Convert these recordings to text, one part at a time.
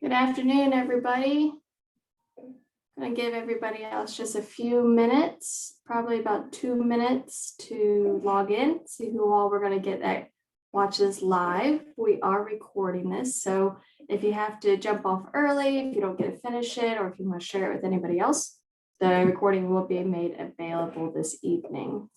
Good afternoon, everybody. I'm going to give everybody else just a few minutes, probably about 2 minutes to log in, see who all we're going to get that watches live. We are recording this, so if you have to jump off early, if you don't get to finish it, or if you want to share it with anybody else, the recording will be made available this evening.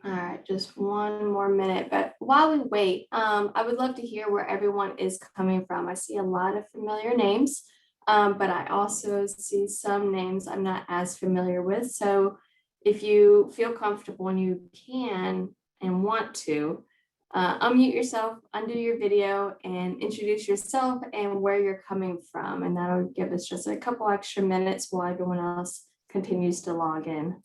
All right, just one more minute, but while we wait, I would love to hear where everyone is coming from. I see a lot of familiar names, but I also see some names I'm not as familiar with. So if you feel comfortable and you can and want to, unmute yourself, undo your video, and introduce yourself and where you're coming from. And that'll give us just a couple extra minutes while everyone else continues to log in.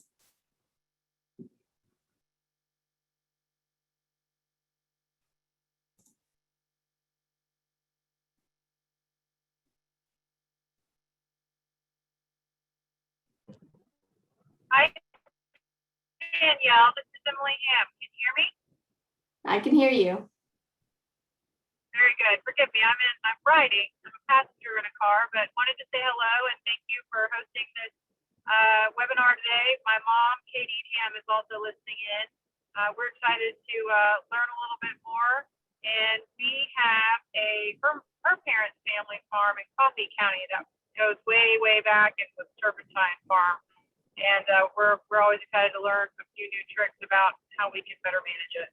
Hi, Danielle. This is Emily Ham. Can you hear me? I can hear you. Very good. Forgive me. I'm riding. I'm a passenger in a car, but wanted to say hello and thank you for hosting this webinar today. My mom, Katie Ham, is also listening in. We're excited to learn a little bit more. And we have her parents' family farm in Coffee County that goes way, way back into the Turpentine Farm. And we're always excited to learn a few new tricks about how we can better manage it.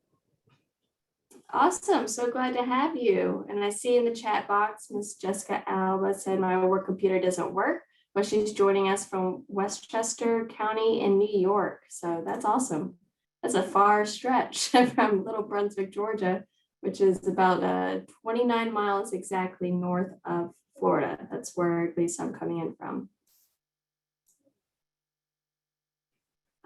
Awesome. So glad to have you. And I see in the chat box, Miss Jessica Alba said my work computer doesn't work, but she's joining us from Westchester County in New York. So that's awesome. That's a far stretch from Little Brunswick, Georgia, which is about 29 miles exactly north of Florida. That's where at least I'm coming in from.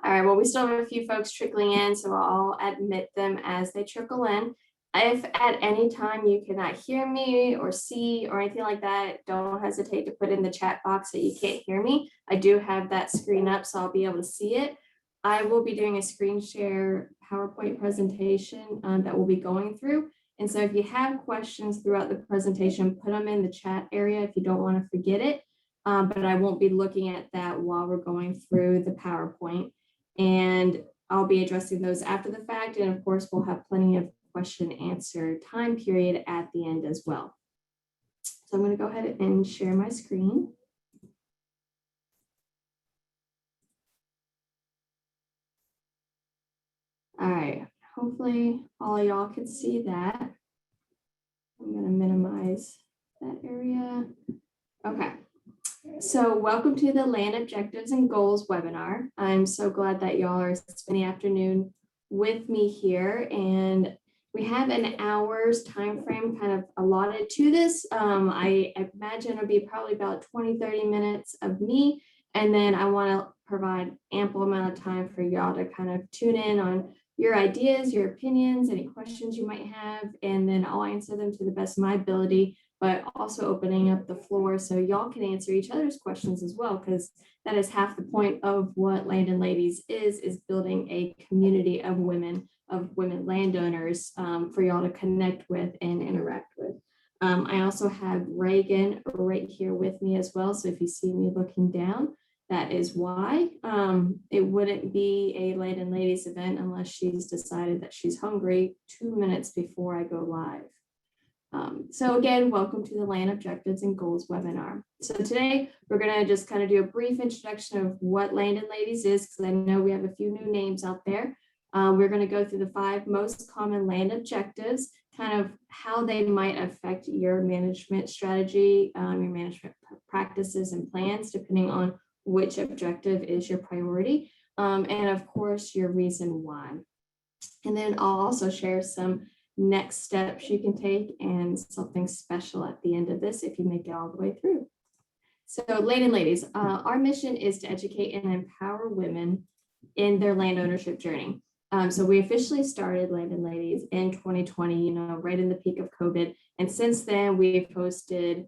All right, well, we still have a few folks trickling in, so I'll admit them as they trickle in. If at any time you cannot hear me or see or anything like that, don't hesitate to put in the chat box that you can't hear me. I do have that screen up, so I'll be able to see it. I will be doing a screen share PowerPoint presentation that we'll be going through. And so if you have questions throughout the presentation, put them in the chat area if you don't want to forget it. But I won't be looking at that while we're going through the PowerPoint. And I'll be addressing those after the fact. And of course, we'll have plenty of question answer time period at the end as well. So I'm going to go ahead and share my screen. All right, hopefully all of y'all can see that. I'm going to minimize that area. Okay. So welcome to the Land Objectives and Goals webinar. I'm so glad that y'all are spending the afternoon with me here, and we have an hour's time frame kind of allotted to this. I imagine it'll be probably about 20-30 minutes of me, and then I want to provide ample amount of time for y'all to kind of tune in on your ideas, your opinions, any questions you might have, and then I'll answer them to the best of my ability, but also opening up the floor so y'all can answer each other's questions as well, because that is half the point of what Land and Ladies is building a community of women landowners for y'all to connect with and interact with. I also have Reagan right here with me as well. So if you see me looking down, that is why. It wouldn't be a Land and Ladies event unless she's decided that she's hungry 2 minutes before I go live. So again, welcome to the Land Objectives and Goals webinar. So today we're going to just kind of do a brief introduction of what Land and Ladies is, because I know we have a few new names out there. We're going to go through the 5 most common land objectives, kind of how they might affect your management strategy, your management practices and plans, depending on which objective is your priority, and of course, your reason why. And then I'll also share some next steps you can take and something special at the end of this if you make it all the way through. So Land and Ladies, our mission is to educate and empower women in their land ownership journey. So we officially started Land and Ladies in 2020, right in the peak of COVID. And since then, we've hosted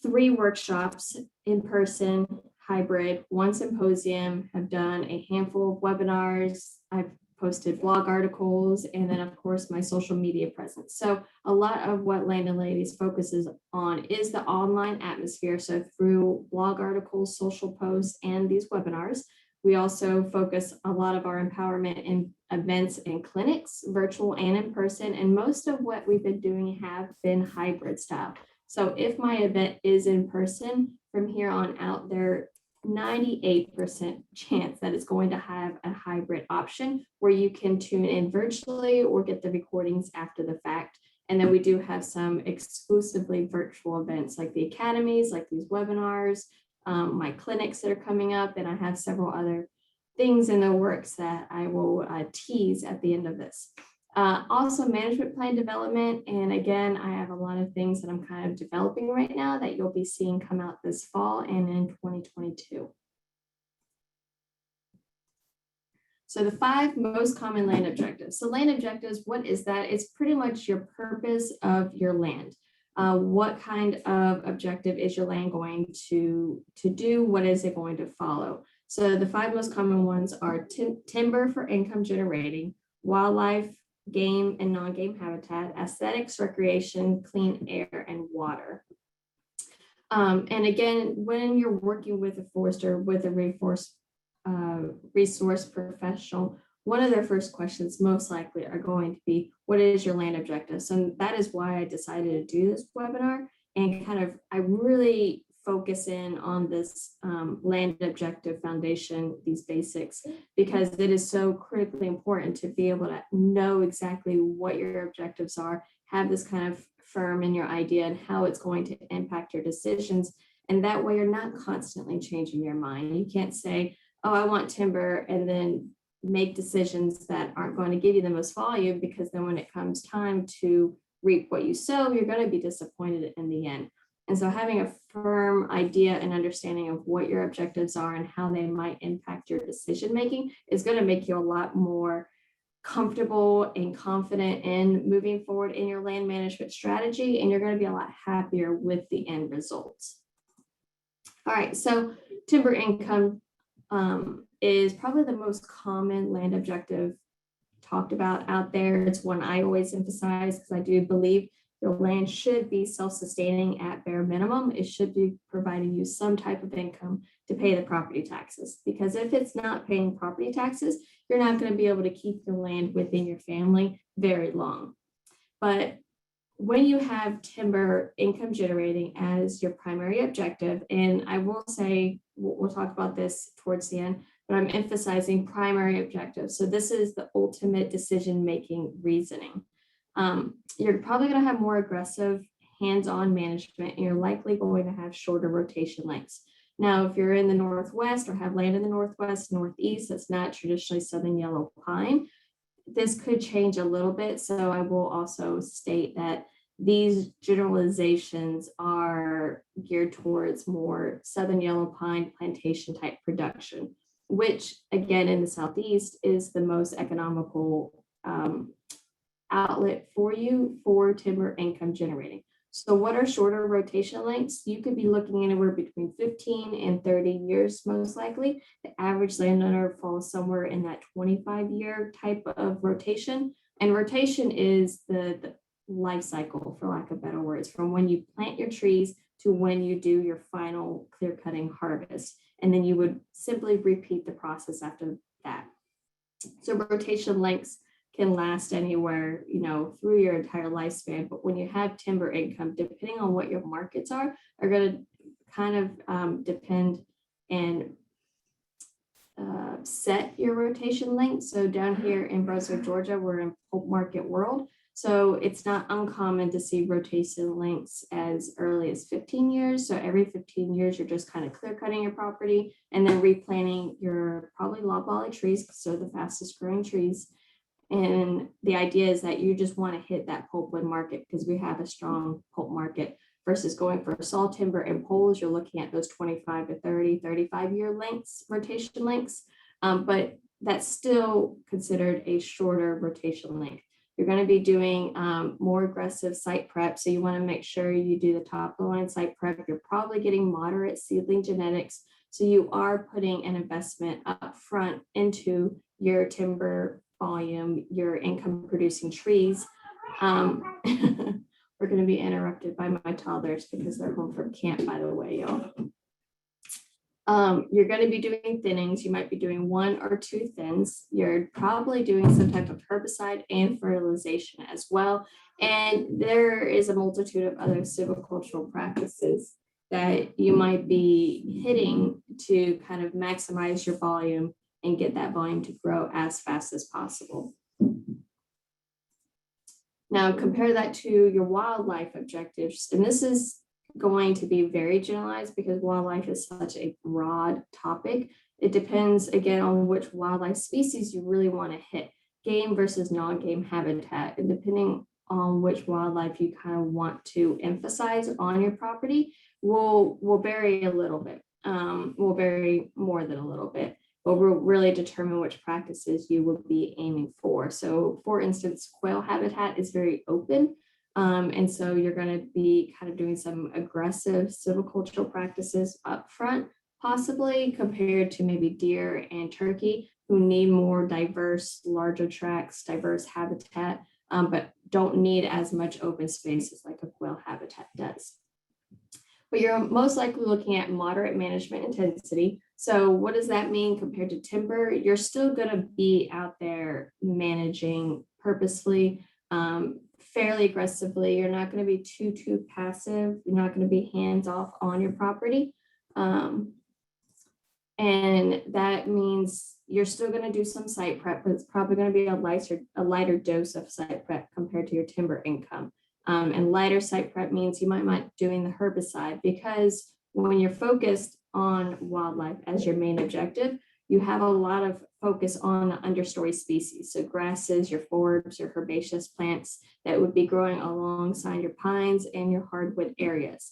3 workshops in person, hybrid, 1 symposium, have done a handful of webinars. I've posted blog articles, and then of course my social media presence. So a lot of what Land and Ladies focuses on is the online atmosphere. So through blog articles, social posts, and these webinars, we also focus a lot of our empowerment in events and clinics, virtual and in person. And most of what we've been doing have been hybrid style. So if my event is in person, from here on out, there 98% chance that it's going to have a hybrid option where you can tune in virtually or get the recordings after the fact. And then we do have some exclusively virtual events like the academies, like these webinars, my clinics that are coming up, and I have several other things in the works that I will tease at the end of this. Also management plan development. And again, I have a lot of things that I'm kind of developing right now that you'll be seeing come out this fall and in 2022. So the 5 most common land objectives. So land objectives, what is that? It's pretty much your purpose of your land. What kind of objective is your land going to do? What is it going to follow? So the 5 most common ones are timber for income generating, wildlife, game and non-game habitat, aesthetics, recreation, clean air, and water. And again, when you're working with a forester, with a resource professional, one of their first questions most likely are going to be, what is your land objective? So that is why I decided to do this webinar, and I really focus in on this land objective foundation, these basics, because it is so critically important to be able to know exactly what your objectives are, have this kind of firm in your idea and how it's going to impact your decisions. And that way you're not constantly changing your mind. You can't say, oh, I want timber, and then make decisions that aren't going to give you the most volume, because then when it comes time to reap what you sow, you're going to be disappointed in the end. And so having a firm idea and understanding of what your objectives are and how they might impact your decision making is going to make you a lot more comfortable and confident in moving forward in your land management strategy, and you're going to be a lot happier with the end results. All right, so timber income is probably the most common land objective talked about out there. It's one I always emphasize because I do believe your land should be self-sustaining at bare minimum. It should be providing you some type of income to pay the property taxes, because if it's not paying property taxes, you're not going to be able to keep your land within your family very long. But when you have timber income generating as your primary objective, and I will say, we'll talk about this towards the end, but I'm emphasizing primary objectives. So this is the ultimate decision-making reasoning. You're probably going to have more aggressive hands-on management, and you're likely going to have shorter rotation lengths. Now, if you're in the Northwest or have land in the Northwest, Northeast, that's not traditionally Southern yellow pine, this could change a little bit. So I will also state that these generalizations are geared towards more Southern yellow pine plantation type production, which again, in the Southeast is the most economical outlet for you for timber income generating. So what are shorter rotation lengths? You could be looking anywhere between 15 and 30 years, most likely. The average landowner falls somewhere in that 25-year type of rotation. And rotation is the life cycle, for lack of better words, from when you plant your trees to when you do your final clear cutting harvest. And then you would simply repeat the process after that. So rotation lengths can last anywhere, through your entire lifespan. But when you have timber income, depending on what your markets are going to kind of depend and set your rotation length. So down here in Brunswick, Georgia, we're in pulp market world. So it's not uncommon to see rotation lengths as early as 15 years. So every 15 years, you're just kind of clear cutting your property and then replanting your probably loblolly trees, so the fastest growing trees. And the idea is that you just want to hit that pulpwood market because we have a strong pulp market versus going for saw timber and poles. You're looking at those 25 to 30, 35-year lengths, rotation lengths, but that's still considered a shorter rotation length. You're going to be doing more aggressive site prep. So you want to make sure you do the top of the line site prep. You're probably getting moderate seedling genetics. So you are putting an investment up front into your timber volume, your income producing trees. We're going to be interrupted by my toddlers because they're home from camp, by the way, y'all. You're going to be doing thinnings. You might be doing 1 or 2 thins. You're probably doing some type of herbicide and fertilization as well. And there is a multitude of other silvicultural practices that you might be hitting to kind of maximize your volume and get that volume to grow as fast as possible. Now compare that to your wildlife objectives. And this is going to be very generalized because wildlife is such a broad topic. It depends again on which wildlife species you really want to hit, game versus non-game habitat. And depending on which wildlife you kind of want to emphasize on your property will vary a little bit, will vary more than a little bit, but will really determine which practices you will be aiming for. So for instance, quail habitat is very open. And so you're going to be kind of doing some aggressive silvicultural practices up front, possibly compared to maybe deer and turkey, who need more diverse, larger tracts, diverse habitat, but don't need as much open spaces like a quail habitat does. But you're most likely looking at moderate management intensity. So what does that mean compared to timber? You're still going to be out there managing purposefully, fairly aggressively. You're not going to be too passive. You're not going to be hands off on your property. And that means you're still going to do some site prep, but it's probably going to be a lighter dose of site prep compared to your timber income. And lighter site prep means you might not doing the herbicide, because when you're focused on wildlife as your main objective, you have a lot of focus on the understory species. So grasses, your forbs, your herbaceous plants that would be growing alongside your pines and your hardwood areas.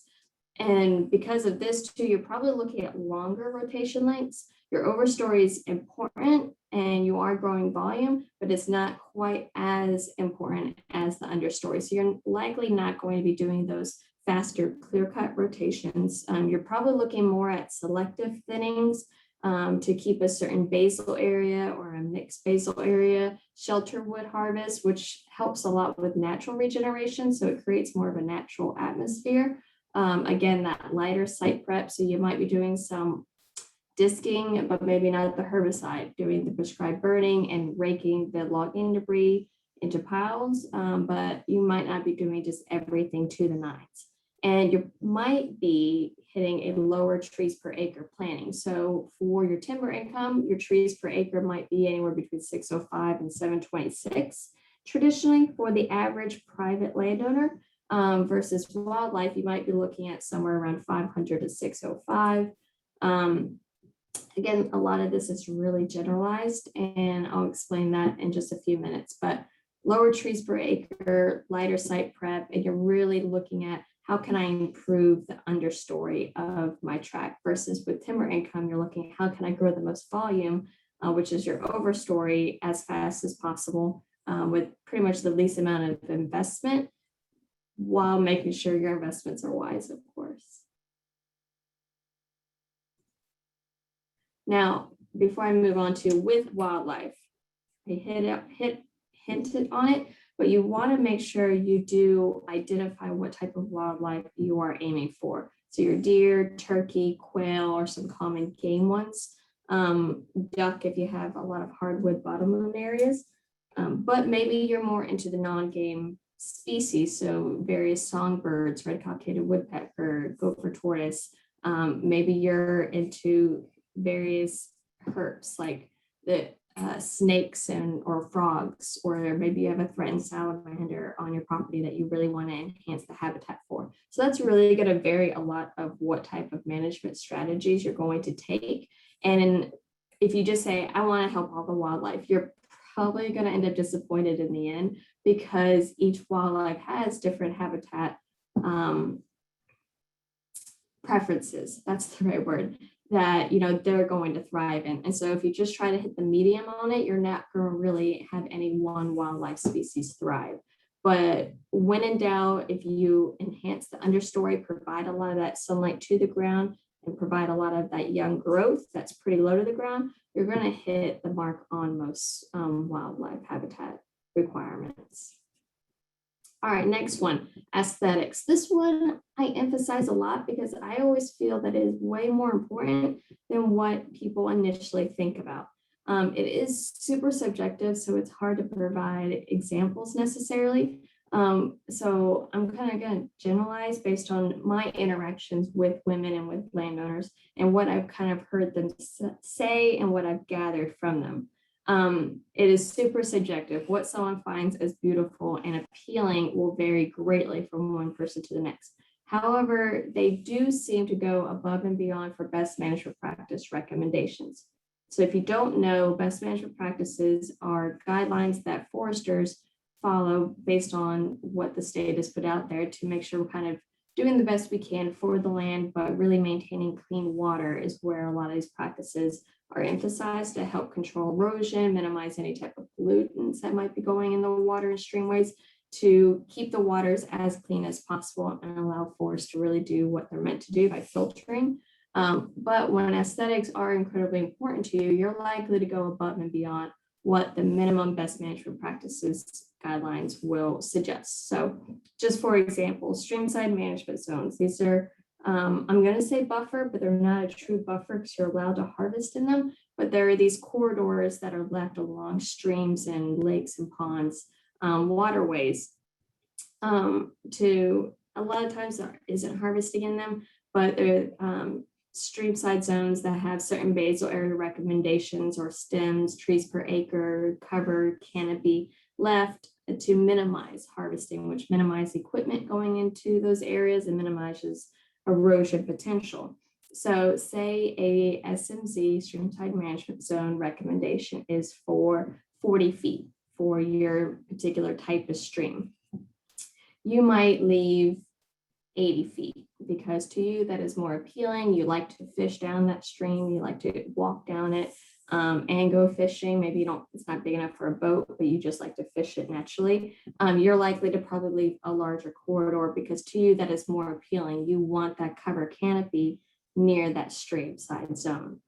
And because of this too, you're probably looking at longer rotation lengths. Your overstory is important and you are growing volume, but it's not quite as important as the understory. So you're likely not going to be doing those faster clear-cut rotations. You're probably looking more at selective thinnings to keep a certain basal area or a mixed basal area, shelter wood harvest, which helps a lot with natural regeneration. So it creates more of a natural atmosphere. Again, that lighter site prep. So you might be doing some disking, but maybe not the herbicide, doing the prescribed burning and raking the logging debris into piles, but you might not be doing just everything to the nines. And you might be hitting a lower trees per acre planting. So for your timber income, your trees per acre might be anywhere between 605 and 726. Traditionally, for the average private landowner versus wildlife, you might be looking at somewhere around 500 to 605. Again, a lot of this is really generalized, and I'll explain that in just a few minutes, but lower trees per acre, lighter site prep, and you're really looking at how can I improve the understory of my tract versus with timber income, you're looking at how can I grow the most volume, which is your overstory, as fast as possible with pretty much the least amount of investment, while making sure your investments are wise, of course. Now, before I move on to with wildlife, I hinted on it, but you want to make sure you do identify what type of wildlife you are aiming for. So your deer, turkey, quail, or some common game ones. Duck if you have a lot of hardwood bottomland areas. But maybe you're more into the non-game species, so various songbirds, red-cockaded woodpecker, gopher tortoise. Maybe you're into various herps like the snakes and or frogs, or maybe you have a threatened salamander on your property that you really want to enhance the habitat for. So that's really going to vary a lot of what type of management strategies you're going to take. And if you just say, I want to help all the wildlife, you're probably going to end up disappointed in the end, because each wildlife has different habitat preferences. That's the right word, that they're going to thrive in. And so if you just try to hit the medium on it, you're not going to really have any one wildlife species thrive. But when in doubt, if you enhance the understory, provide a lot of that sunlight to the ground, and provide a lot of that young growth that's pretty low to the ground, you're going to hit the mark on most wildlife habitat requirements. All right, next one, aesthetics. This one I emphasize a lot because I always feel that it is way more important than what people initially think about. It is super subjective, so it's hard to provide examples necessarily. So I'm kind of going to generalize based on my interactions with women and with landowners and what I've kind of heard them say and what I've gathered from them. It is super subjective. What someone finds as beautiful and appealing will vary greatly from one person to the next. However, they do seem to go above and beyond for best management practice recommendations. So if you don't know, best management practices are guidelines that foresters follow based on what the state has put out there to make sure we're kind of doing the best we can for the land, but really maintaining clean water is where a lot of these practices are emphasized to help control erosion, minimize any type of pollutants that might be going in the water and streamways, to keep the waters as clean as possible and allow forests to really do what they're meant to do by filtering. But when aesthetics are incredibly important to you, you're likely to go above and beyond what the minimum best management practices guidelines will suggest. So just for example, streamside management zones, these are, I'm going to say buffer, but they're not a true buffer because you're allowed to harvest in them. But there are these corridors that are left along streams and lakes and ponds, waterways, to a lot of times there isn't harvesting in them, but they're streamside zones that have certain basal area recommendations or stems, trees per acre, cover, canopy left to minimize harvesting, which minimize equipment going into those areas and minimizes erosion potential. So say a SMZ, streamside management zone recommendation is for 40 feet for your particular type of stream. You might leave 80 feet because to you that is more appealing. You like to fish down that stream, you like to walk down it and go fishing. Maybe you don't, it's not big enough for a boat, but you just like to fish it naturally. You're likely to probably leave a larger corridor because to you that is more appealing. You want that cover canopy near that stream side zone.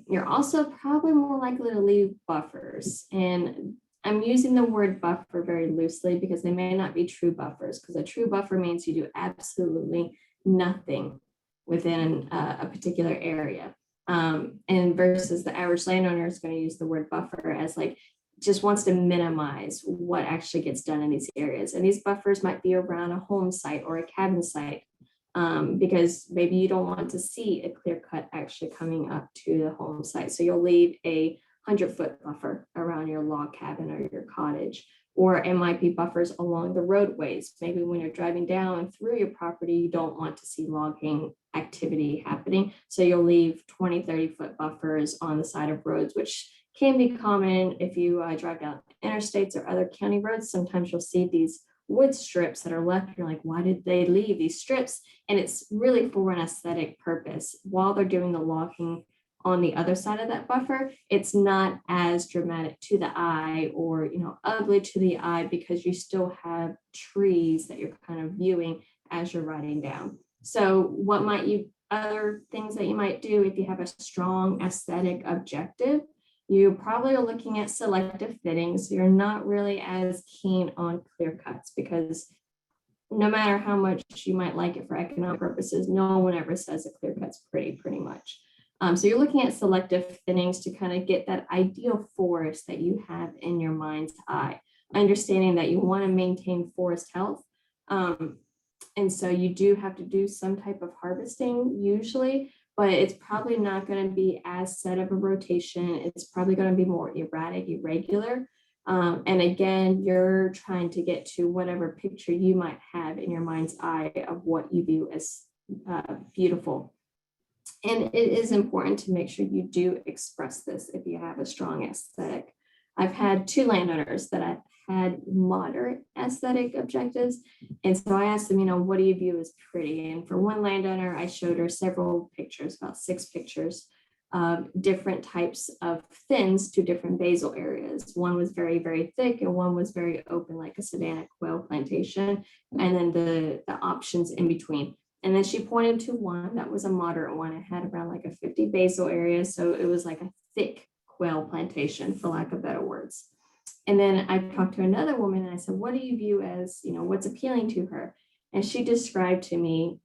You're also probably more likely to leave buffers, and I'm using the word buffer very loosely because they may not be true buffers, because a true buffer means you do absolutely nothing within a particular area. And versus the average landowner is going to use the word buffer as like just wants to minimize what actually gets done in these areas. And these buffers might be around a home site or a cabin site, because maybe you don't want to see a clear cut actually coming up to the home site. So you'll leave a 100-foot buffer around your log cabin or your cottage, or it might be buffers along the roadways. Maybe when you're driving down through your property, you don't want to see logging activity happening. So you'll leave 20, 30-foot buffers on the side of roads, which can be common if you drive down interstates or other county roads. Sometimes you'll see these wood strips that are left. You're like, why did they leave these strips? And it's really for an aesthetic purpose. While they're doing the logging on the other side of that buffer, it's not as dramatic to the eye or ugly to the eye because you still have trees that you're kind of viewing as you're riding down. So what might you, other things that you might do if you have a strong aesthetic objective, you probably are looking at selective fittings. You're not really as keen on clear cuts because no matter how much you might like it for economic purposes, no one ever says a clear cut's pretty much. So you're looking at selective thinnings to kind of get that ideal forest that you have in your mind's eye, understanding that you want to maintain forest health. And so you do have to do some type of harvesting usually, but it's probably not going to be as set of a rotation. It's probably going to be more erratic, irregular. And again, you're trying to get to whatever picture you might have in your mind's eye of what you view as beautiful. And it is important to make sure you do express this if you have a strong aesthetic. I've had 2 landowners that I had moderate aesthetic objectives. And so I asked them, what do you view as pretty? And for one landowner, I showed her several pictures, about 6 pictures of different types of thins to different basal areas. One was very, very thick and one was very open, like a Savannah quail plantation. And then the options in between. And then she pointed to one that was a moderate one. It had around like a 50 basal area. So it was like a thick quail plantation, for lack of better words. And then I talked to another woman and I said, what do you view as, what's appealing to her? And she described to me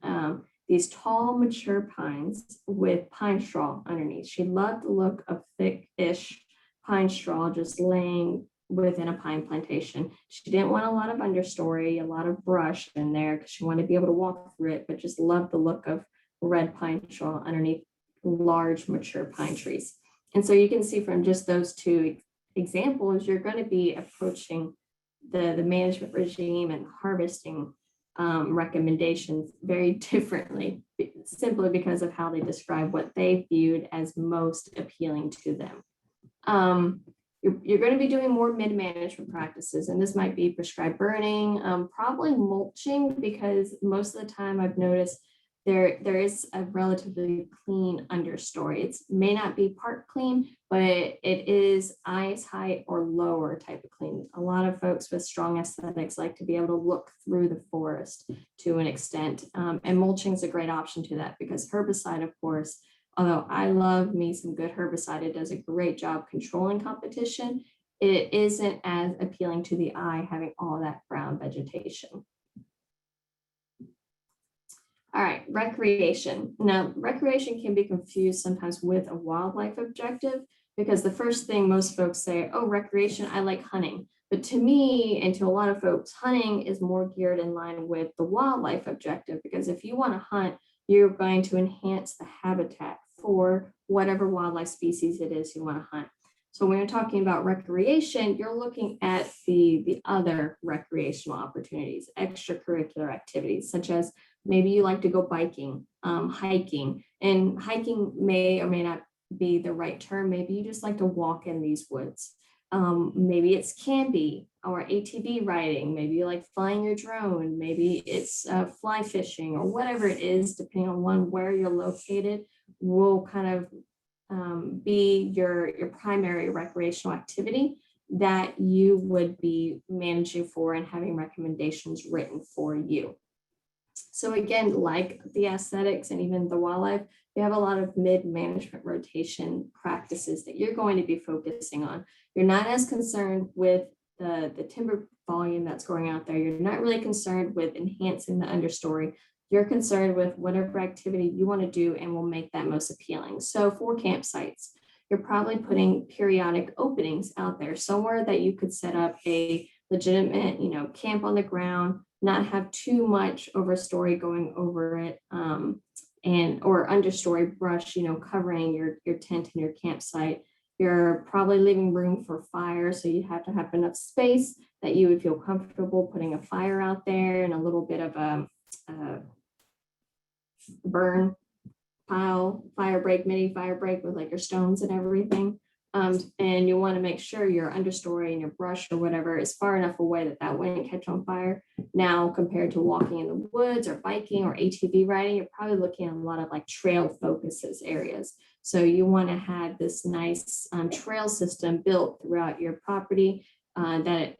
these tall, mature pines with pine straw underneath. She loved the look of thick-ish pine straw just laying within a pine plantation. She didn't want a lot of understory, a lot of brush in there because she wanted to be able to walk through it, but just loved the look of red pine straw underneath large, mature pine trees. And so you can see from just those 2 examples, you're going to be approaching the management regime and harvesting recommendations very differently, simply because of how they describe what they viewed as most appealing to them. You're going to be doing more mid-management practices, and this might be prescribed burning, probably mulching, because most of the time I've noticed there is a relatively clean understory. It may not be part clean, but it is eyes height or lower type of clean. A lot of folks with strong aesthetics like to be able to look through the forest to an extent, and mulching is a great option to that, because herbicide, of course, although I love me some good herbicide, it does a great job controlling competition. It isn't as appealing to the eye having all that brown vegetation. All right, recreation. Now, recreation can be confused sometimes with a wildlife objective, because the first thing most folks say, oh, recreation, I like hunting. But to me, and to a lot of folks, hunting is more geared in line with the wildlife objective, because if you want to hunt, you're going to enhance the habitat for whatever wildlife species it is you want to hunt. So when you're talking about recreation, you're looking at the other recreational opportunities, extracurricular activities, such as maybe you like to go biking, hiking, and hiking may or may not be the right term. Maybe you just like to walk in these woods. Maybe it's camping or ATV riding. Maybe you like flying your drone. Maybe it's fly fishing, or whatever it is, depending on where you're located, will kind of be your primary recreational activity that you would be managing for and having recommendations written for you. So again, like the aesthetics and even the wildlife, you have a lot of mid-management rotation practices that you're going to be focusing on. You're not as concerned with the timber volume that's going out there. You're not really concerned with enhancing the understory. You're concerned with whatever activity you want to do and will make that most appealing. So for campsites, you're probably putting periodic openings out there, somewhere that you could set up a legitimate, camp on the ground, not have too much overstory going over it, or understory brush, covering your tent and your campsite. You're probably leaving room for fire, so you have to have enough space that you would feel comfortable putting a fire out there and a little bit of a burn pile, mini fire break with like your stones and everything. And you want to make sure your understory and your brush or whatever is far enough away that that wouldn't catch on fire. Now, compared to walking in the woods or biking or ATV riding, you're probably looking at a lot of like trail focuses areas. So you want to have this nice trail system built throughout your property that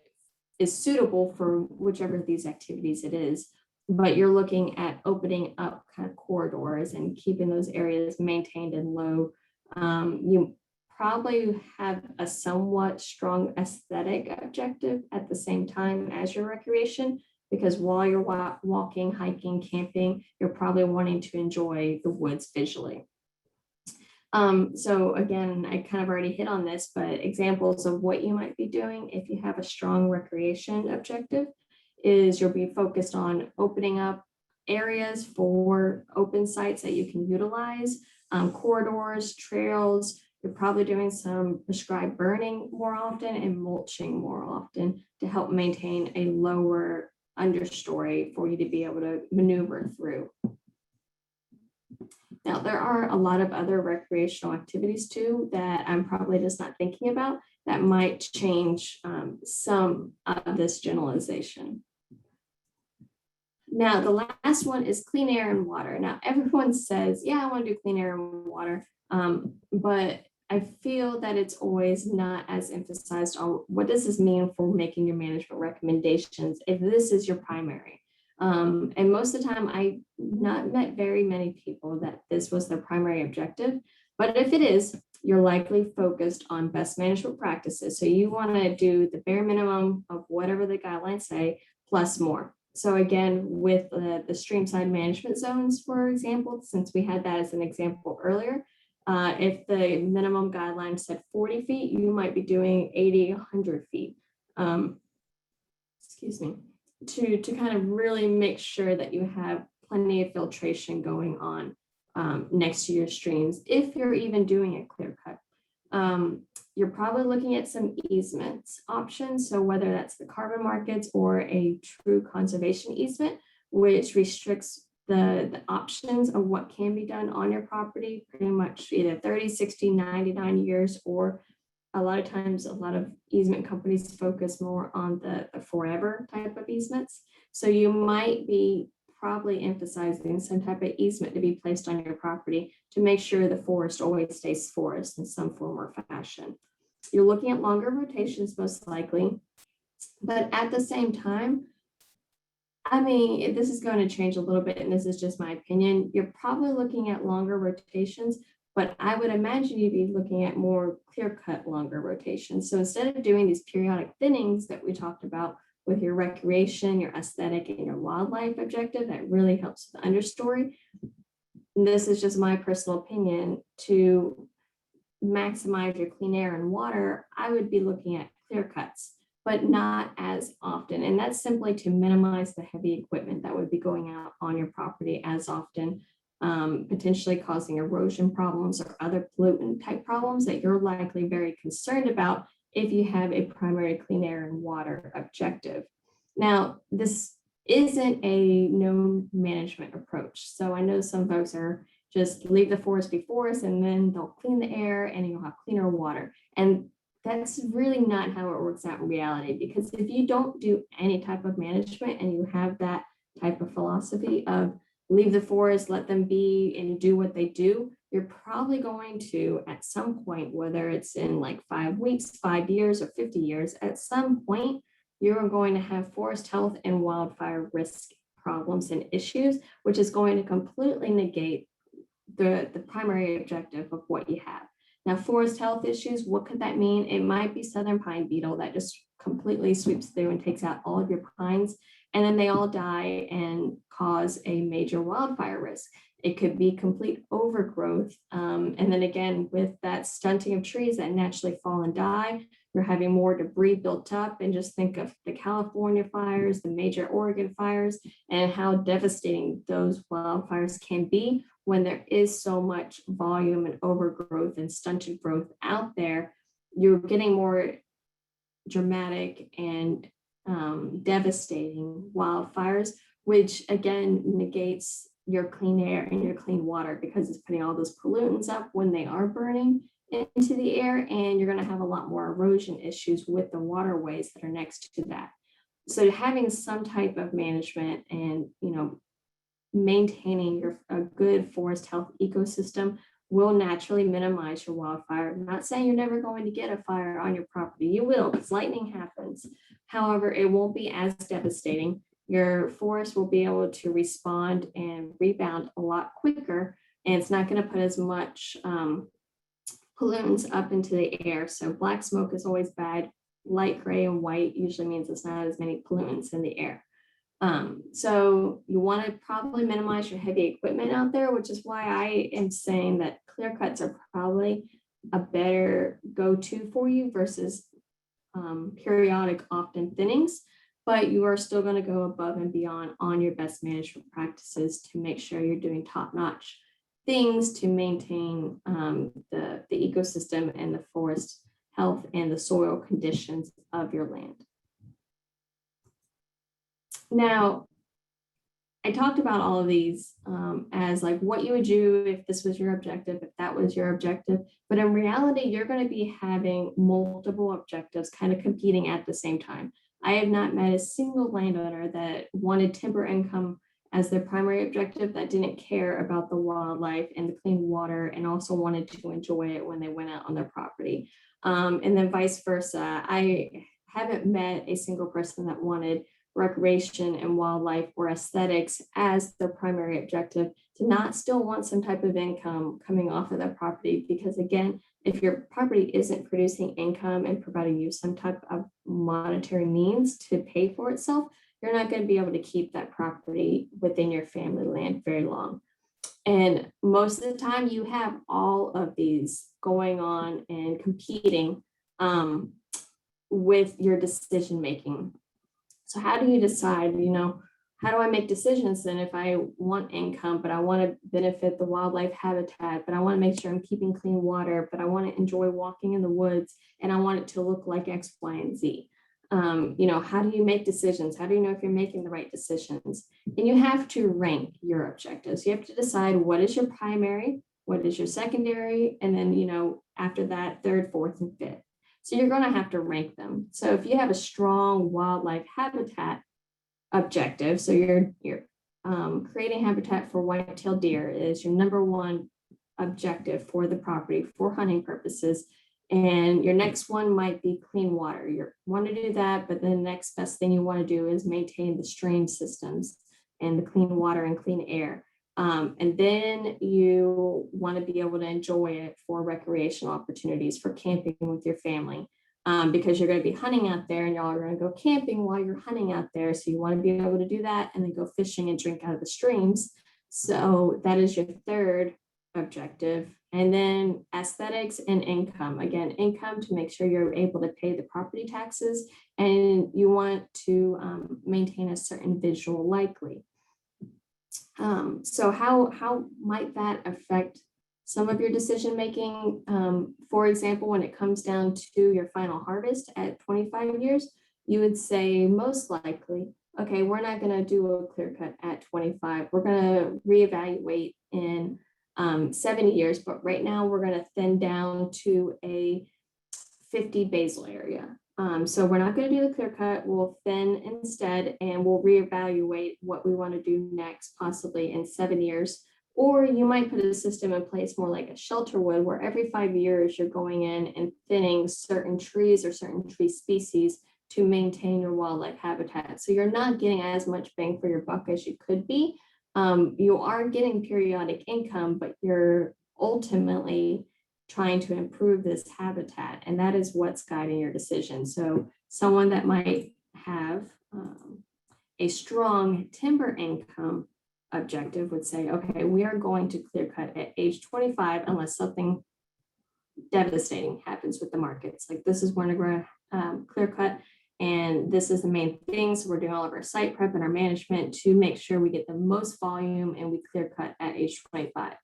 is suitable for whichever of these activities it is. But you're looking at opening up kind of corridors and keeping those areas maintained and low. You probably have a somewhat strong aesthetic objective at the same time as your recreation, because while you're walking, hiking, camping, you're probably wanting to enjoy the woods visually. So again, I kind of already hit on this, but examples of what you might be doing if you have a strong recreation objective is you'll be focused on opening up areas for open sites that you can utilize, corridors, trails. You're probably doing some prescribed burning more often and mulching more often to help maintain a lower understory for you to be able to maneuver through. Now, there are a lot of other recreational activities too that I'm probably just not thinking about that might change some of this generalization. Now, the last one is clean air and water. Now, everyone says, yeah, I want to do clean air and water, but I feel that it's always not as emphasized on what does this mean for making your management recommendations if this is your primary. And most of the time, I not met very many people that this was their primary objective. But if it is, you're likely focused on best management practices. So you want to do the bare minimum of whatever the guidelines say, plus more. So again, with the streamside management zones, for example, since we had that as an example earlier, if the minimum guideline said 40 feet, you might be doing 80, 100 feet. Excuse me. To kind of really make sure that you have plenty of filtration going on next to your streams, if you're even doing a clear cut. You're probably looking at some easements options. So whether that's the carbon markets or a true conservation easement, which restricts the options of what can be done on your property, pretty much either 30, 60, 99 years, or a lot of times, a lot of easement companies focus more on the forever type of easements. So you might be probably emphasizing some type of easement to be placed on your property to make sure the forest always stays forest in some form or fashion. You're looking at longer rotations most likely, but at the same time, I mean, this is going to change a little bit, and this is just my opinion. You're probably looking at longer rotations, but I would imagine you'd be looking at more clear-cut longer rotations. So instead of doing these periodic thinnings that we talked about with your recreation, your aesthetic, and your wildlife objective, that really helps with the understory. This is just my personal opinion. To maximize your clean air and water, I would be looking at clear cuts, but not as often. And that's simply to minimize the heavy equipment that would be going out on your property as often. Potentially causing erosion problems or other pollutant type problems that you're likely very concerned about if you have a primary clean air and water objective. Now, this isn't a no management approach. So I know some folks are just leave the forest be forest and then they'll clean the air and you'll have cleaner water. And that's really not how it works out in reality, because if you don't do any type of management and you have that type of philosophy of leave the forest, let them be and do what they do, you're probably going to, at some point, whether it's in like 5 weeks, 5 years, or 50 years, at some point, you're going to have forest health and wildfire risk problems and issues, which is going to completely negate the primary objective of what you have. Now, forest health issues, what could that mean? It might be southern pine beetle that just completely sweeps through and takes out all of your pines, and then they all die and cause a major wildfire risk. It could be complete overgrowth. And then again, with that stunting of trees that naturally fall and die, you're having more debris built up. And just think of the California fires, the major Oregon fires, and how devastating those wildfires can be when there is so much volume and overgrowth and stunted growth out there. You're getting more dramatic and devastating wildfires, which again negates your clean air and your clean water, because it's putting all those pollutants up when they are burning into the air, and you're going to have a lot more erosion issues with the waterways that are next to that. So having some type of management and maintaining a good forest health ecosystem will naturally minimize your wildfire. I'm not saying you're never going to get a fire on your property. You will, because lightning happens. However, it won't be as devastating. Your forest will be able to respond and rebound a lot quicker, and it's not going to put as much pollutants up into the air. So black smoke is always bad. Light gray and white usually means it's not as many pollutants in the air. So you want to probably minimize your heavy equipment out there, which is why I am saying that clear cuts are probably a better go-to for you versus periodic often thinnings, but you are still going to go above and beyond on your best management practices to make sure you're doing top-notch things to maintain the ecosystem and the forest health and the soil conditions of your land. Now, I talked about all of these as like what you would do if this was your objective, if that was your objective, but in reality, you're going to be having multiple objectives kind of competing at the same time. I have not met a single landowner that wanted timber income as their primary objective that didn't care about the wildlife and the clean water and also wanted to enjoy it when they went out on their property. And then vice versa. I haven't met a single person that wanted recreation and wildlife or aesthetics as their primary objective to not still want some type of income coming off of their property. Because again, if your property isn't producing income and providing you some type of monetary means to pay for itself, you're not going to be able to keep that property within your family land very long. And most of the time you have all of these going on and competing with your decision making. So how do you decide, how do I make decisions then if I want income, but I want to benefit the wildlife habitat, but I want to make sure I'm keeping clean water, but I want to enjoy walking in the woods and I want it to look like X, Y, and Z. How do you make decisions? How do you know if you're making the right decisions? And you have to rank your objectives. You have to decide what is your primary, what is your secondary, and then, after that, third, fourth, and fifth. So you're going to have to rank them. So if you have a strong wildlife habitat objective, so you're creating habitat for white-tailed deer is your number one objective for the property for hunting purposes. And your next one might be clean water. You want to do that, but the next best thing you want to do is maintain the stream systems and the clean water and clean air. And then you want to be able to enjoy it for recreational opportunities, for camping with your family, because you're going to be hunting out there and y'all are going to go camping while you're hunting out there. So you want to be able to do that and then go fishing and drink out of the streams. So that is your third objective. And then aesthetics and income. Again, income to make sure you're able to pay the property taxes, and you want to maintain a certain visual likely. So how might that affect some of your decision making? For example, when it comes down to your final harvest at 25 years, you would say most likely, okay, we're not going to do a clear cut at 25. We're going to reevaluate in 70 years, but right now we're going to thin down to a 50 basal area. So we're not going to do the clear cut, we'll thin instead, and we'll reevaluate what we want to do next, possibly in 7 years. Or you might put a system in place more like a shelter would, where every 5 years you're going in and thinning certain trees or certain tree species to maintain your wildlife habitat. So you're not getting as much bang for your buck as you could be. You are getting periodic income, but you're ultimately trying to improve this habitat, and that is what's guiding your decision. So someone that might have a strong timber income objective would say, okay, we are going to clear cut at age 25 unless something devastating happens with the markets. Like this is when we're going to clear cut, and this is the main thing. So we're doing all of our site prep and our management to make sure we get the most volume and we clear cut at age 25.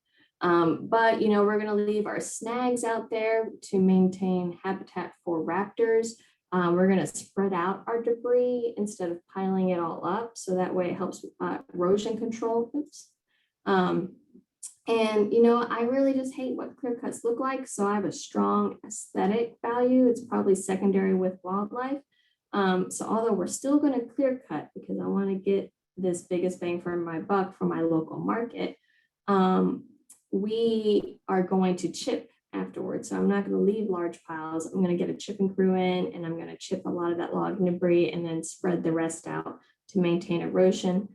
But we're going to leave our snags out there to maintain habitat for raptors. We're going to spread out our debris instead of piling it all up, so that way it helps erosion control. And I really just hate what clear cuts look like, so I have a strong aesthetic value. It's probably secondary with wildlife. So although we're still going to clear cut because I want to get this biggest bang for my buck for my local market, we are going to chip afterwards. So I'm not going to leave large piles. I'm going to get a chipping crew in, and I'm going to chip a lot of that log debris and then spread the rest out to maintain erosion,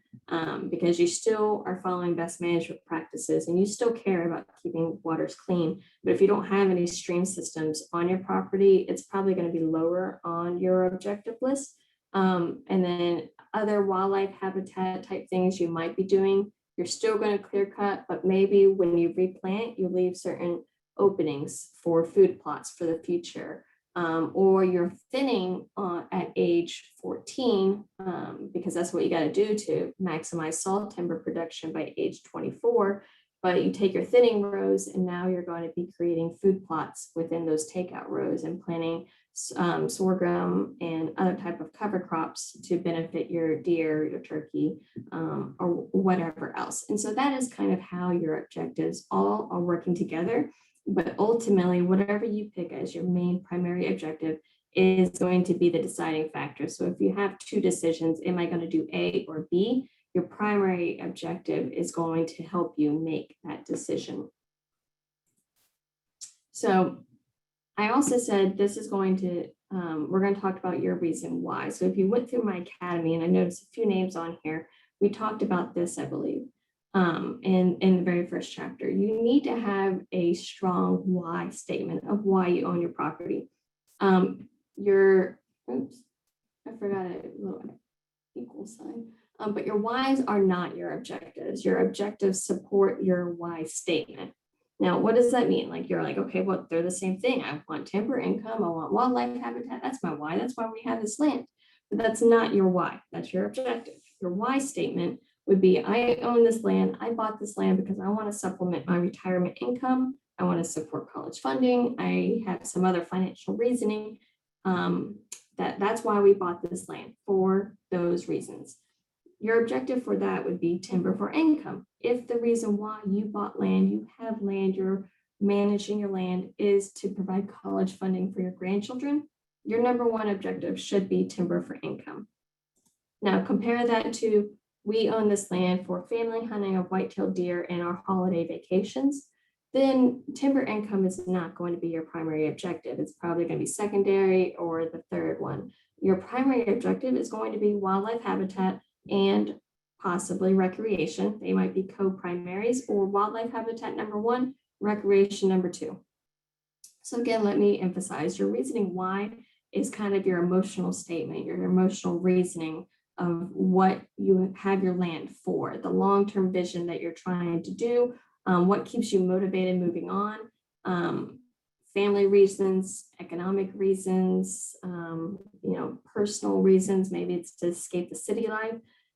because you still are following best management practices and you still care about keeping waters clean. But if you don't have any stream systems on your property, it's probably going to be lower on your objective list. And then other wildlife habitat type things you might be doing, you're still going to clear cut, but maybe when you replant, you leave certain openings for food plots for the future. Or you're thinning at age 14, because that's what you got to do to maximize saw timber production by age 24. But you take your thinning rows and now you're going to be creating food plots within those takeout rows and planting sorghum and other type of cover crops to benefit your deer, your turkey, or whatever else. And so that is kind of how your objectives all are working together. But ultimately, whatever you pick as your main primary objective is going to be the deciding factor. So if you have two decisions, am I going to do A or B? Your primary objective is going to help you make that decision. So I also said this is going to, we're going to talk about your reason why. So if you went through my academy, and I noticed a few names on here, we talked about this, I believe, in the very first chapter. You need to have a strong why statement of why you own your property. Oops, I forgot a little equal sign. But your whys are not your objectives. Your objectives support your why statement. Now, what does that mean? Like, you're like, okay, well, they're the same thing. I want timber income. I want wildlife habitat. That's my why. That's why we have this land. But that's not your why. That's your objective. Your why statement would be, I own this land. I bought this land because I want to supplement my retirement income. I want to support college funding. I have some other financial reasoning. That's why we bought this land, for those reasons. Your objective for that would be timber for income. If the reason why you bought land, you have land, you're managing your land, is to provide college funding for your grandchildren, your number one objective should be timber for income. Now compare that to, we own this land for family hunting of white-tailed deer and our holiday vacations. Then timber income is not going to be your primary objective. It's probably going to be secondary or the third one. Your primary objective is going to be wildlife habitat and possibly recreation. They might be co-primaries, or wildlife habitat number one, recreation number two. So again, let me emphasize, your reasoning why is kind of your emotional statement, your emotional reasoning of what you have your land for, the long-term vision that you're trying to do, what keeps you motivated moving on, family reasons, economic reasons, personal reasons. Maybe it's to escape the city life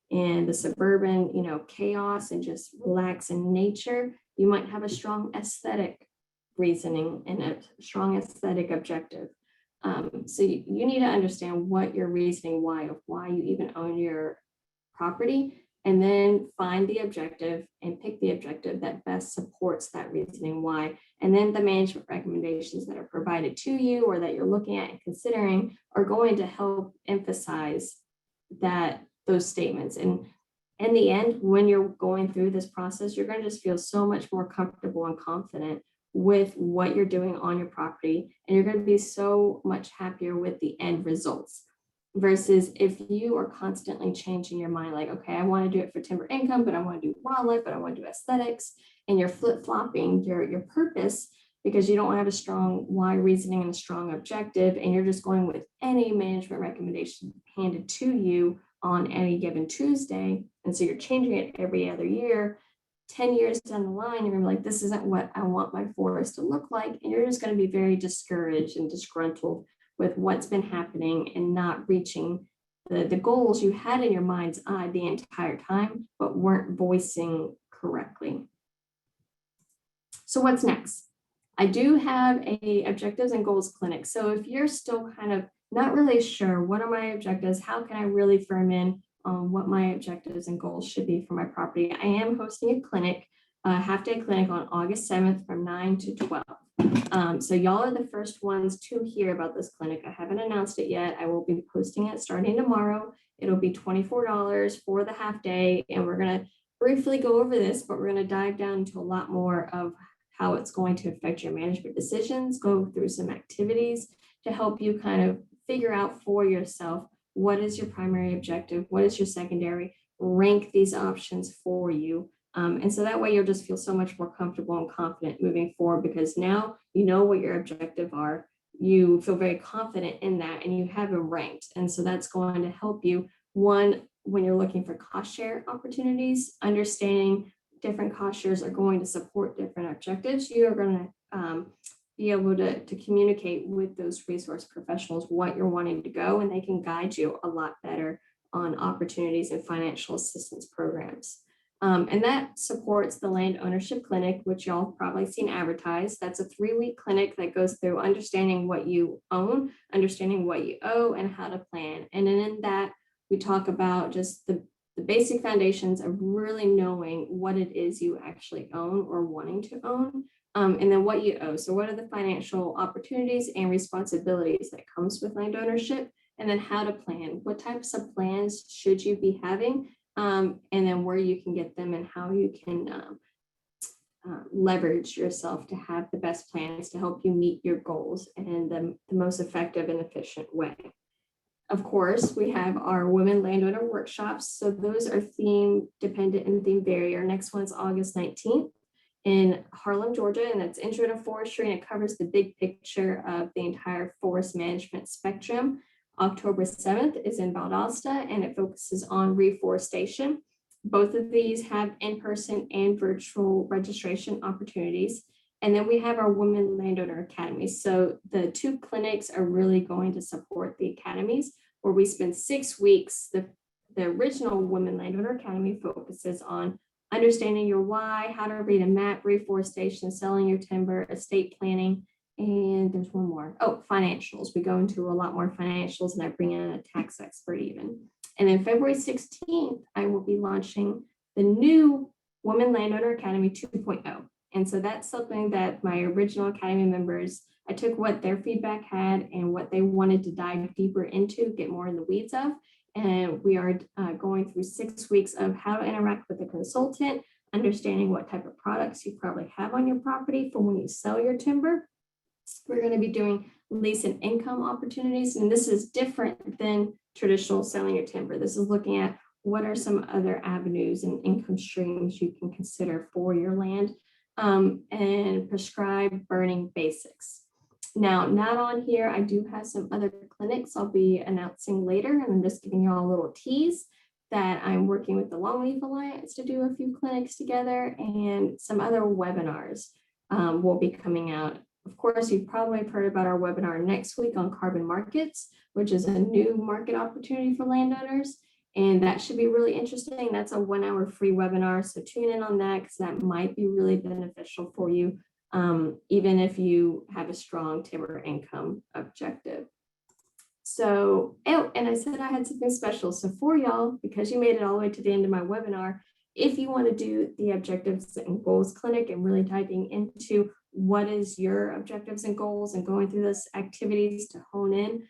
and the suburban, chaos, and just relax in nature. You might have a strong aesthetic reasoning and a strong aesthetic objective. So you need to understand what your reasoning why you even own your property, and then find the objective and pick the objective that best supports that reasoning why. And then the management recommendations that are provided to you or that you're looking at and considering are going to help emphasize those statements. And in the end, when you're going through this process, you're going to just feel so much more comfortable and confident with what you're doing on your property, and you're going to be so much happier with the end results. Versus if you are constantly changing your mind, like, okay, I want to do it for timber income, but I want to do wildlife, but I want to do aesthetics, and you're flip-flopping your purpose because you don't have a strong why reasoning and a strong objective, and you're just going with any management recommendation handed to you on any given Tuesday, and so you're changing it every other year. 10 years down the line, you're gonna be like, this isn't what I want my forest to look like, and you're just going to be very discouraged and disgruntled with what's been happening and not reaching the goals you had in your mind's eye the entire time, but weren't voicing correctly. So what's next? I do have a objectives and goals clinic. So if you're still kind of not really sure, what are my objectives? How can I really firm in on what my objectives and goals should be for my property? I am hosting a clinic, a half-day clinic on August 7th from 9 to 12. So y'all are the first ones to hear about this clinic. I haven't announced it yet. I will be posting it starting tomorrow. It'll be $24 for the half day. And we're going to briefly go over this, but we're going to dive down into a lot more of how it's going to affect your management decisions, go through some activities to help you kind of figure out for yourself, what is your primary objective? What is your secondary? Rank these options for you. And so that way you'll just feel so much more comfortable and confident moving forward, because now you know what your objectives are. You feel very confident in that and you have them ranked. And so that's going to help you, one, when you're looking for cost share opportunities, understanding different cost shares are going to support different objectives, you are going to be able to communicate with those resource professionals what you're wanting to go, and they can guide you a lot better on opportunities and financial assistance programs. And that supports the Land Ownership Clinic, which y'all probably seen advertised. That's a 3-week clinic that goes through understanding what you own, understanding what you owe, and how to plan. And then in that, we talk about just the basic foundations of really knowing what it is you actually own or wanting to own, and then what you owe. So what are the financial opportunities and responsibilities that comes with land ownership, and then how to plan. What types of plans should you be having, and then where you can get them and how you can leverage yourself to have the best plans to help you meet your goals in the most effective and efficient way. Of course, we have our Women Landowner Workshops. So those are theme dependent and theme vary. Our next one's August 19th in Harlem, Georgia, and that's Intro to Forestry, and it covers the big picture of the entire forest management spectrum. October 7th is in Valdosta, and it focuses on reforestation. Both of these have in-person and virtual registration opportunities. And then we have our Women Landowner Academies. So the 2 clinics are really going to support the academies, where we spend 6 weeks. The original Women Landowner Academy focuses on understanding your why, how to read a map, reforestation, selling your timber, estate planning, and there's one more. Oh, financials. We go into a lot more financials, and I bring in a tax expert even. And then February 16th, I will be launching the new Women Landowner Academy 2.0. And so that's something that my original Academy members, I took what their feedback had and what they wanted to dive deeper into, get more in the weeds of. And we are going through 6 weeks of how to interact with a consultant, understanding what type of products you probably have on your property for when you sell your timber. We're going to be doing lease and income opportunities, and this is different than traditional selling your timber. This is looking at what are some other avenues and income streams you can consider for your land, and prescribe burning basics. Now, not on here, I do have some other clinics I'll be announcing later, and I'm just giving you all a little tease that I'm working with the Longleaf Alliance to do a few clinics together, and some other webinars will be coming out. Of course, you've probably heard about our webinar next week on carbon markets, which is a new market opportunity for landowners. And that should be really interesting. That's a 1-hour free webinar. So tune in on that, because that might be really beneficial for you, even if you have a strong timber income objective. So, oh, and I said I had something special. So for y'all, because you made it all the way to the end of my webinar, if you want to do the objectives and goals clinic and really diving into what is your objectives and goals and going through those activities to hone in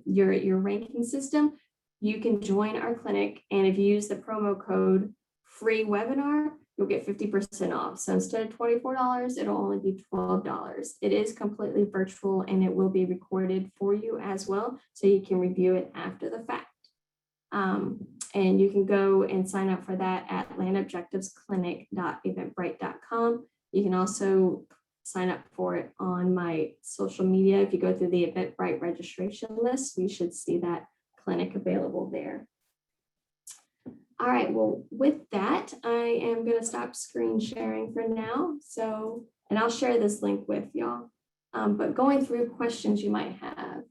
your ranking system, you can join our clinic. And if you use the promo code free webinar, you'll get 50% off. So instead of $24, it'll only be $12. It is completely virtual, and it will be recorded for you as well, so you can review it after the fact. And you can go and sign up for that at landobjectivesclinic.eventbrite.com. You can also sign up for it on my social media. If you go through the Eventbrite registration list, you should see that clinic available there. All right, well, with that, I am going to stop screen sharing for now. So, and I'll share this link with y'all. But going through questions you might have,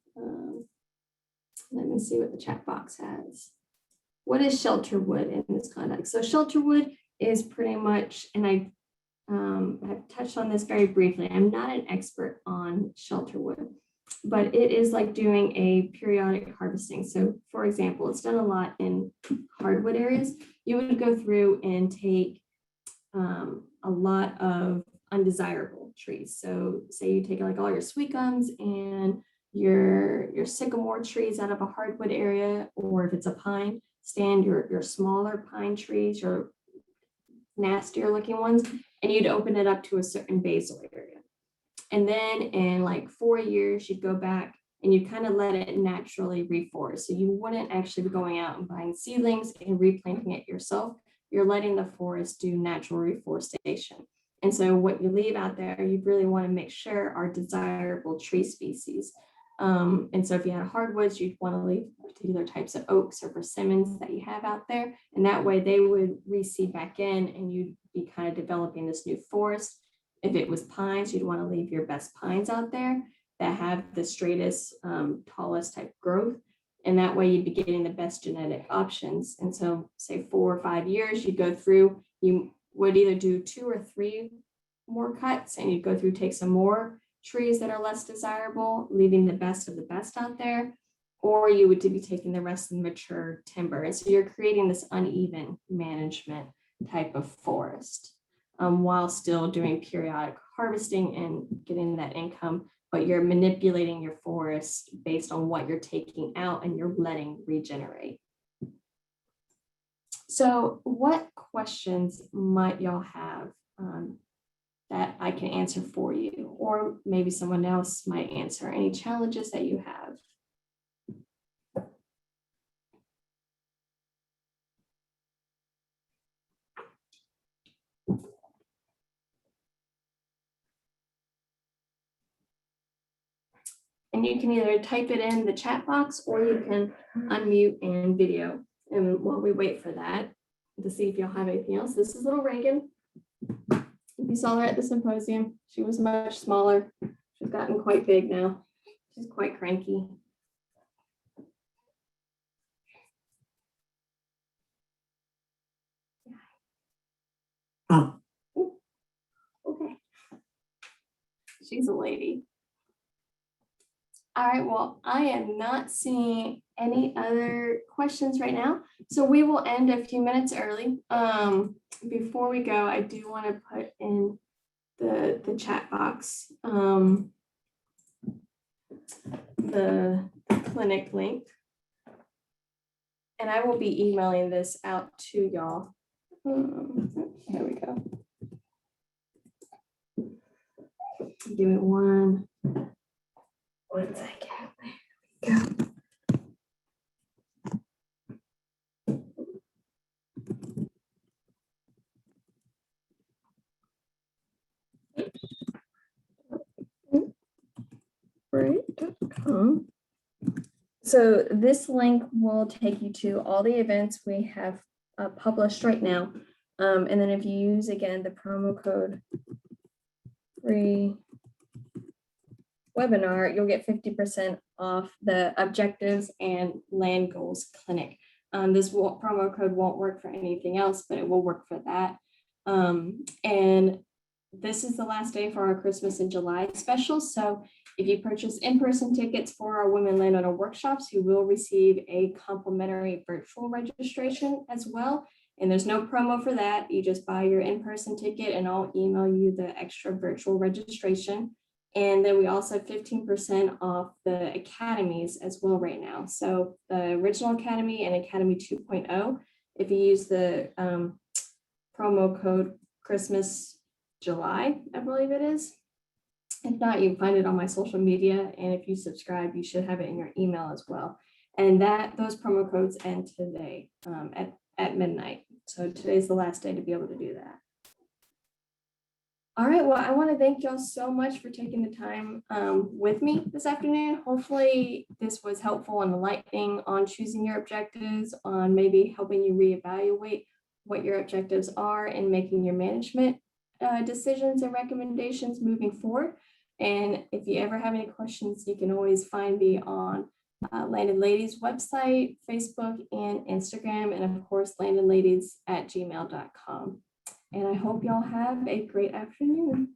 let me see what the chat box has. What is shelter wood in this context? So shelter wood is pretty much, and I've touched on this very briefly. I'm not an expert on shelter wood, but it is like doing a periodic harvesting. So for example, it's done a lot in hardwood areas. You would go through and take a lot of undesirable trees. So say you take like all your sweet gums and your sycamore trees out of a hardwood area, or if it's a pine, stand your smaller pine trees, your nastier looking ones, and you'd open it up to a certain basal area. And then in like 4 years, you'd go back and you kind of let it naturally reforest. So you wouldn't actually be going out and buying seedlings and replanting it yourself. You're letting the forest do natural reforestation. And so what you leave out there, you really want to make sure are desirable tree species. And so if you had hardwoods, you'd want to leave particular types of oaks or persimmons that you have out there. And that way they would reseed back in and you'd be kind of developing this new forest. If it was pines, you'd want to leave your best pines out there that have the straightest, tallest type growth. And that way you'd be getting the best genetic options. And so say 4 or 5 years, you'd go through, you would either do 2 or 3 more cuts and you'd go through, take some more trees that are less desirable, leaving the best of the best out there, or you would be taking the rest of the mature timber. And so you're creating this uneven management type of forest while still doing periodic harvesting and getting that income, but you're manipulating your forest based on what you're taking out and you're letting regenerate. So what questions might y'all have that I can answer for you, or maybe someone else might answer? Any challenges that you have? And you can either type it in the chat box or you can unmute and video. And while we wait for that, to see if y'all have anything else, this is little Reagan. You saw her at the symposium. She was much smaller. She's gotten quite big now. She's quite cranky. Oh, Okay. She's a lady. All right, well, I am not seeing any other questions right now. So we will end a few minutes early. Before we go, I do want to put in the chat box the clinic link. And I will be emailing this out to y'all. Here we go. Give it one second. There we go. Right.com. So this link will take you to all the events we have published right now. And then if you use, again, the promo code free webinar, you'll get 50% off the Objectives and Land Goals Clinic. This promo code won't work for anything else, but it will work for that. And this is the last day for our Christmas in July special. So if you purchase in-person tickets for our Women Landowner workshops, you will receive a complimentary virtual registration as well. And there's no promo for that. You just buy your in-person ticket and I'll email you the extra virtual registration. And then we also have 15% off the academies as well right now. So the original Academy and Academy 2.0, if you use the promo code Christmas July, I believe it is. If not, you can find it on my social media. And if you subscribe, you should have it in your email as well. And those promo codes end today at midnight. So today's the last day to be able to do that. All right, well, I want to thank y'all so much for taking the time with me this afternoon. Hopefully this was helpful and enlightening on choosing your objectives, on maybe helping you reevaluate what your objectives are and making your management decisions and recommendations moving forward. And if you ever have any questions, you can always find me on Landed Ladies website, Facebook, and Instagram, and of course, landedladies@gmail.com. And I hope y'all have a great afternoon.